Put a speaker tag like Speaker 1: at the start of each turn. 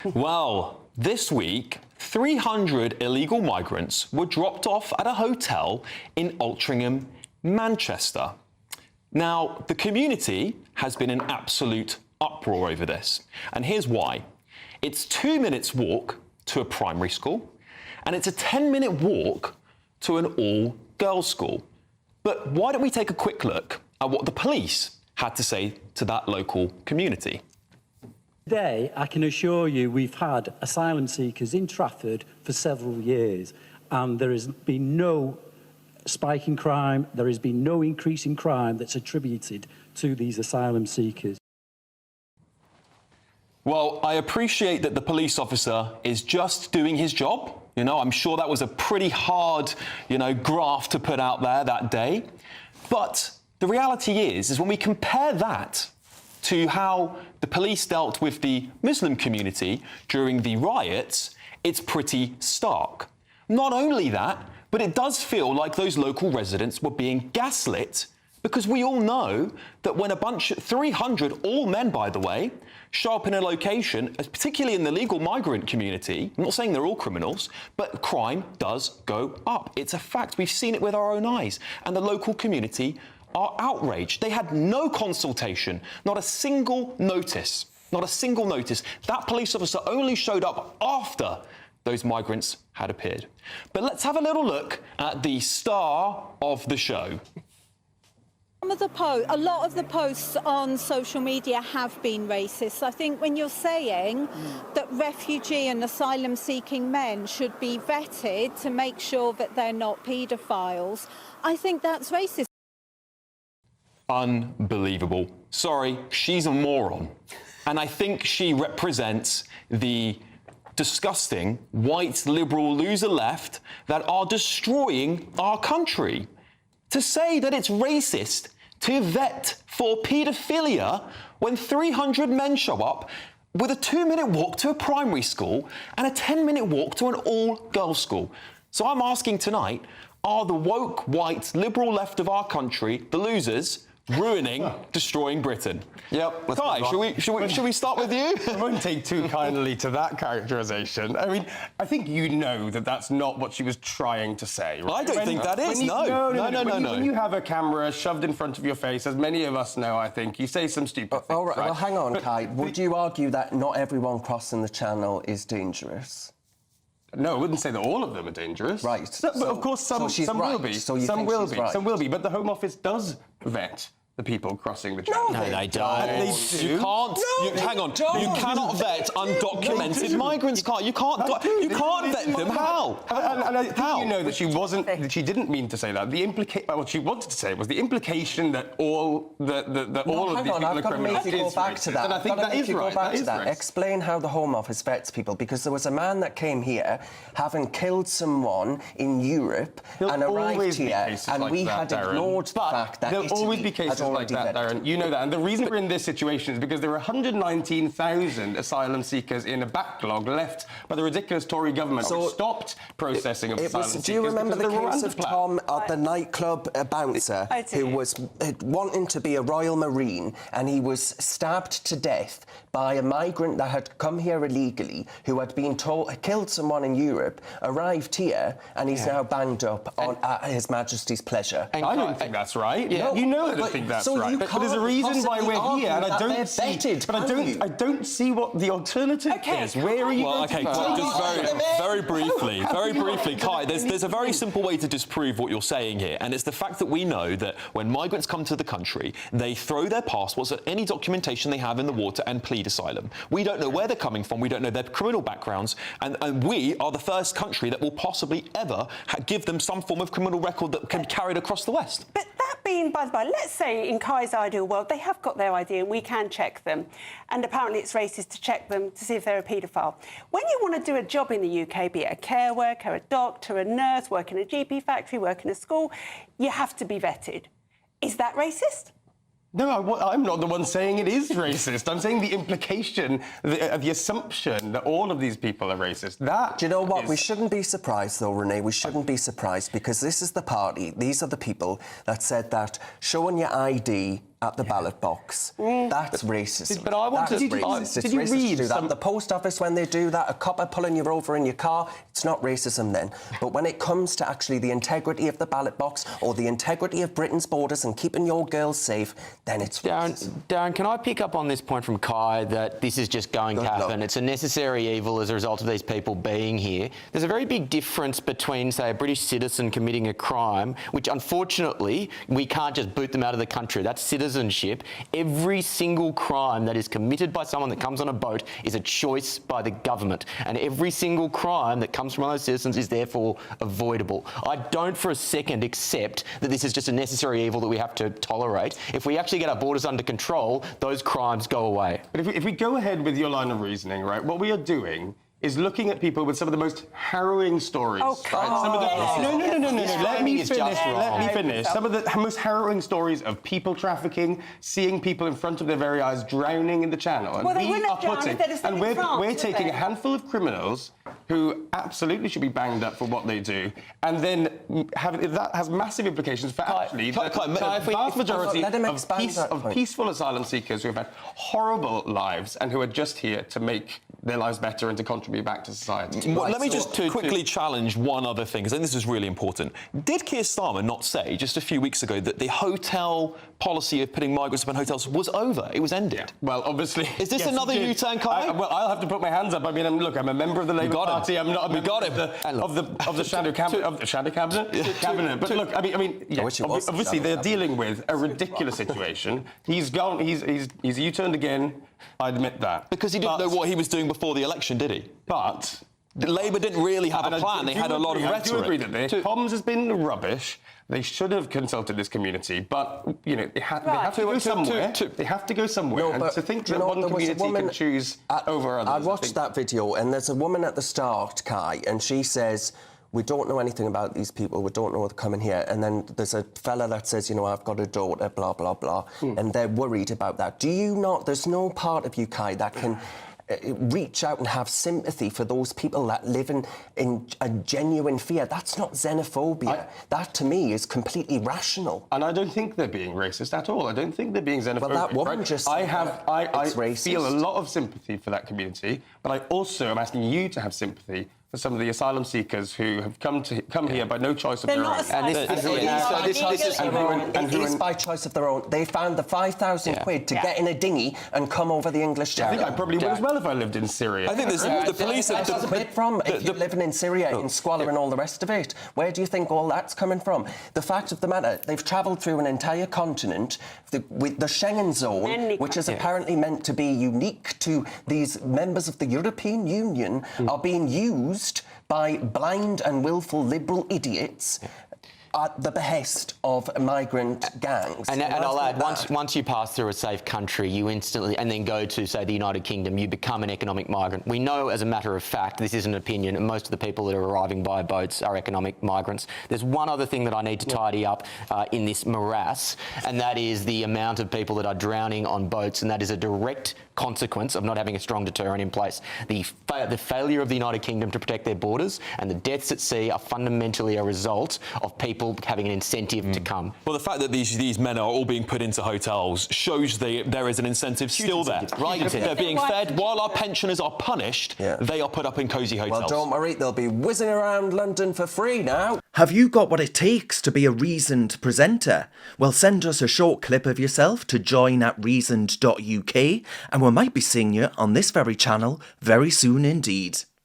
Speaker 1: Well, this week, 300 illegal migrants were dropped off at a hotel in Altrincham, Manchester. Now, the community has been in absolute uproar over this, and here's why. It's 2 minutes walk to a primary school, and it's a 10-minute walk to an all-girls school. But why don't we take a quick look at what the police had to say to that local community?
Speaker 2: Today, I can assure you we've had asylum seekers in Trafford for several years, and there has been no spike in crime, there has been no increase in crime that's attributed to these asylum seekers.
Speaker 1: Well, I appreciate that the police officer is just doing his job. You know, I'm sure that was a pretty hard, graph to put out there that day. But the reality is when we compare that to how the police dealt with the Muslim community during the riots, it's pretty stark. Not only that, but it does feel like those local residents were being gaslit, because we all know that when 300, all men by the way, show up in a location, particularly in the legal migrant community, I'm not saying they're all criminals, but crime does go up. It's a fact. We've seen it with our own eyes. And the local community are outraged. They had no consultation, not a single notice, not a single notice. That police officer only showed up after those migrants had appeared. But let's have a little look at the star of the show.
Speaker 3: A lot of the posts on social media have been racist. I think when you're saying that refugee and asylum-seeking men should be vetted to make sure that they're not paedophiles, I think that's racist.
Speaker 1: Unbelievable. Sorry, she's a moron. And I think she represents the disgusting white liberal loser left that are destroying our country. To say that it's racist to vet for paedophilia when 300 men show up with a 2-minute walk to a primary school and a 10-minute walk to an all-girls school. So I'm asking tonight, are the woke, white, liberal left of our country, the losers, ruining, destroying Britain?
Speaker 4: Yep.
Speaker 1: Kai, should we start with you?
Speaker 4: I won't take too kindly to that characterisation. I mean, I think you know that that's not what she was trying to say. Right?
Speaker 1: I don't think that is, no.
Speaker 4: When you have a camera shoved in front of your face, as many of us know, I think, you say some stupid things,
Speaker 5: all right,
Speaker 4: right?
Speaker 5: well, hang on, Kai. Would you argue that not everyone crossing the channel is dangerous?
Speaker 4: No, I wouldn't say that all of them are dangerous.
Speaker 5: Right.
Speaker 4: But of course, some will be. Some will be. But the Home Office does vet the people crossing the channel.
Speaker 1: No, they don't. You can't. Hang on. You cannot vet undocumented migrants. You can't vet them. How?
Speaker 4: And I think you know that she wasn't. That she didn't mean to say that. What she wanted to say was the implication that all of these people are criminals.
Speaker 5: Go back to that.
Speaker 4: And I think that is right.
Speaker 5: Explain how the Home Office vets people, because there was a man that came here having killed someone in Europe and arrived here, and we had ignored the fact that
Speaker 4: there'll always be cases like that, Darren. You know that. And the reason we're in this situation is because there are 119,000 asylum seekers in a backlog left by the ridiculous Tory government who stopped processing of asylum seekers.
Speaker 5: Do you remember the case of Tom at the nightclub bouncer who was wanting to be a Royal Marine, and he was stabbed to death by a migrant that had come here illegally, who had been killed someone in Europe, arrived here, and he's now banged up at His Majesty's pleasure.
Speaker 4: I don't think that's right. Yeah. You know I don't think that's right. But there's a reason why we're here, and I don't see. But I don't see what the alternative is. Where are you?
Speaker 1: Well, okay, just very briefly, Kai. There's a very simple way to disprove what you're saying here, and it's the fact that we know that when migrants come to the country, they throw their passports or any documentation they have in the water and plead asylum. We don't know where they're coming from. We don't know their criminal backgrounds, and we are the first country that will possibly ever give them some form of criminal record that can be carried across the West.
Speaker 6: But that being by the by, let's say in Kai's ideal world, they have got their ID and we can check them. And apparently it's racist to check them to see if they're a paedophile. When you want to do a job in the UK, be it a care worker, a doctor, a nurse, work in a GP factory, work in a school, you have to be vetted. Is that racist?
Speaker 4: No, I'm not the one saying it is racist. I'm saying the implication, the assumption that all of these people are racist.
Speaker 5: Do you know what? We shouldn't be surprised, though, Renee. We shouldn't be surprised, because this is the party. These are the people that said that showing your ID at the ballot box. That's racism.
Speaker 4: But I want
Speaker 5: That
Speaker 4: to-
Speaker 5: is racist.
Speaker 4: did
Speaker 5: It's
Speaker 4: you
Speaker 5: racist
Speaker 4: read
Speaker 5: to do that.
Speaker 4: some-
Speaker 5: The post office, when they do that, a copper pulling you over in your car, it's not racism then. But when it comes to actually the integrity of the ballot box or the integrity of Britain's borders and keeping your girls safe, then it's racism.
Speaker 7: Darren, can I pick up on this point from Kai that this is just going to happen? It's a necessary evil as a result of these people being here. There's a very big difference between, say, a British citizen committing a crime, which unfortunately we can't just boot them out of the country. That's citizenship. Every single crime that is committed by someone that comes on a boat is a choice by the government. And every single crime that comes from one of those citizens is therefore avoidable. I don't for a second accept that this is just a necessary evil that we have to tolerate. If we actually get our borders under control, those crimes go away.
Speaker 4: But if we go ahead with your line of reasoning, right, what we are doing is looking at people with some of the most harrowing stories.
Speaker 6: Oh,
Speaker 4: right? Some of the, no. Let me
Speaker 7: is just
Speaker 4: finish. Let me
Speaker 7: wrong.
Speaker 4: finish. Some of the most harrowing stories of people trafficking, seeing people in front of their very eyes drowning in the Channel. And
Speaker 6: Well, they
Speaker 4: we
Speaker 6: wouldn't
Speaker 4: are
Speaker 6: have drowned if they'd have stayed
Speaker 4: and
Speaker 6: in France,
Speaker 4: we're
Speaker 6: would
Speaker 4: taking
Speaker 6: they?
Speaker 4: a handful of criminals who absolutely should be banged up for what they do, and then that has massive implications for actually the vast majority
Speaker 5: Let him
Speaker 4: of
Speaker 5: expand that point.
Speaker 4: peaceful asylum seekers who have had horrible lives and who are just here to make their lives better and to contribute back to society.
Speaker 1: Well, let me just quickly challenge one other thing, because I think this is really important. Did Keir Starmer not say just a few weeks ago that the hotel policy of putting migrants up in hotels was over? It was ended.
Speaker 4: Well, obviously...
Speaker 1: Is this another U-turn, Kai?
Speaker 4: Well, I'll have to put my hands up. I mean, look, I'm a member of the Labour Party. I'm not a member of the shadow cabinet. But look, I mean, yeah, obviously they're dealing with a ridiculous situation. He's gone. He's U-turned again. I admit that.
Speaker 1: Because he didn't know what he was doing before the election, did he?
Speaker 4: But
Speaker 1: Labour didn't really have a plan. They had a lot of rhetoric.
Speaker 4: I do agree that their comms has been rubbish. They should have consulted this community, but you know they have to go somewhere. They have to go somewhere. And to think that one community can choose over others.
Speaker 5: I watched that video, and there's a woman at the start, Kai, and she says, we don't know anything about these people, we don't know they're coming here. And then there's a fella that says, you know, I've got a daughter, blah, blah, blah. And they're worried about that. Do you not, there's no part of you, Kai, that can reach out and have sympathy for those people that live in a genuine fear? That's not xenophobia. That, to me, is completely rational.
Speaker 4: And I don't think they're being racist at all. I don't think they're being xenophobic.
Speaker 5: Well, that woman just
Speaker 4: I
Speaker 5: racist.
Speaker 4: feel a lot of sympathy for that community, but I also am asking you to have sympathy for some of the asylum seekers who have come here by no choice of
Speaker 6: They're
Speaker 4: their
Speaker 6: not
Speaker 4: own.
Speaker 6: asylum
Speaker 5: It is by choice of their own. They found the 5,000 quid to get in a dinghy and come over the English Channel.
Speaker 4: I think I probably would as well if I lived in Syria.
Speaker 1: I think the police...
Speaker 5: Where's the bit from? If you're living in Syria, in squalor and all the rest of it, where do you think all that's coming from? The fact of the matter, they've travelled through an entire continent with the Schengen zone, which is apparently meant to be unique to these members of the European Union, are being used by blind and willful liberal idiots at the behest of migrant gangs.
Speaker 7: And I'll add, once you pass through a safe country, you instantly, and then go to, say, the United Kingdom, you become an economic migrant. We know, as a matter of fact, this isn't an opinion, and most of the people that are arriving by boats are economic migrants. There's one other thing that I need to tidy up in this morass, and that is the amount of people that are drowning on boats, and that is a direct consequence of not having a strong deterrent in place. The failure of the United Kingdom to protect their borders and the deaths at sea are fundamentally a result of people having an incentive to come.
Speaker 1: Well, the fact that these men are all being put into hotels shows there is an incentive still there. Right? They're being fed. While our pensioners are punished, they are put up in cosy hotels.
Speaker 5: Well, don't worry, they'll be whizzing around London for free now.
Speaker 8: Have you got what it takes to be a reasoned presenter? Well, send us a short clip of yourself to join@reasoned.uk and we might be seeing you on this very channel very soon indeed.